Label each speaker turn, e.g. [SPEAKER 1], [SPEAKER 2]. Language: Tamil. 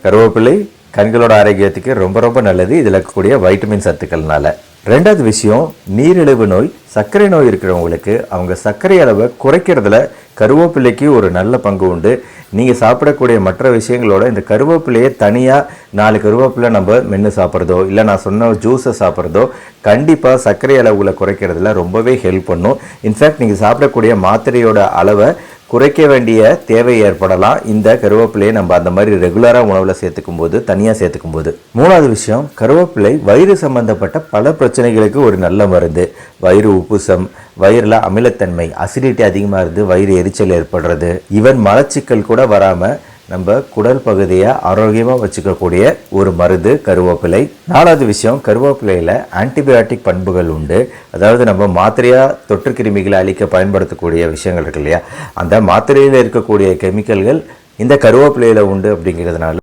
[SPEAKER 1] கருவேப்பிலை கண்களோட ஆரோக்கியத்துக்கு ரொம்ப ரொம்ப நல்லது. இதில் இருக்கக்கூடிய வைட்டமின் சத்துக்கள்னால. ரெண்டாவது விஷயம், நீரிழிவு நோய், சர்க்கரை நோய் இருக்கிறவங்களுக்கு அவங்க சர்க்கரை அளவை குறைக்கிறதுல கருவேப்பிலைக்கு ஒரு நல்ல பங்கு உண்டு. நீங்கள் சாப்பிடக்கூடிய மற்ற விஷயங்களோட இந்த கருவேப்பிலையை தனியாக 4 கருவேப்பிலை நம்ம மென்று சாப்பிட்றதோ இல்லை நான் சொன்ன ஜூஸை சாப்பிட்றதோ கண்டிப்பாக சர்க்கரை அளவுகளை குறைக்கிறதுல ரொம்பவே ஹெல்ப் பண்ணும். இன்ஃபேக்ட் நீங்கள் சாப்பிடக்கூடிய மாத்திரையோட அளவை குறைக்க வேண்டிய தேவை ஏற்படலாம் இந்த கருவேப்பிலையை நம்ம அந்த மாதிரி ரெகுலராக உணவில் சேர்த்துக்கும் போது, தனியாக சேர்த்துக்கும் போது. மூணாவது விஷயம், கருவேப்பிலை வயிறு சம்பந்தப்பட்ட பல பிரச்சனைகளுக்கு ஒரு நல்ல மருந்து. வயிறு உப்புசம், வயிறில் அமிலத்தன்மை, அசிடிட்டி அதிகமாக இருந்து வயிறு எரிச்சல் ஏற்படுறது, ஈவன் மலச்சிக்கல் கூட வராமல் நம்ம குடல் பகுதியை ஆரோக்கியமாக வச்சுக்கக்கூடிய ஒரு மருந்து கருவேப்பிலை. நாலாவது விஷயம், கருவேப்பிலையில் ஆன்டிபயோட்டிக் பண்புகள் உண்டு. அதாவது நம்ம மாத்திரையாக தொற்று கிருமிகளை அழிக்க பயன்படுத்தக்கூடிய விஷயங்கள் இருக்கு இல்லையா, அந்த மாத்திரையில் இருக்கக்கூடிய கெமிக்கல்கள் இந்த கருவேப்பிலையில் உண்டு. அப்படிங்கிறதுனால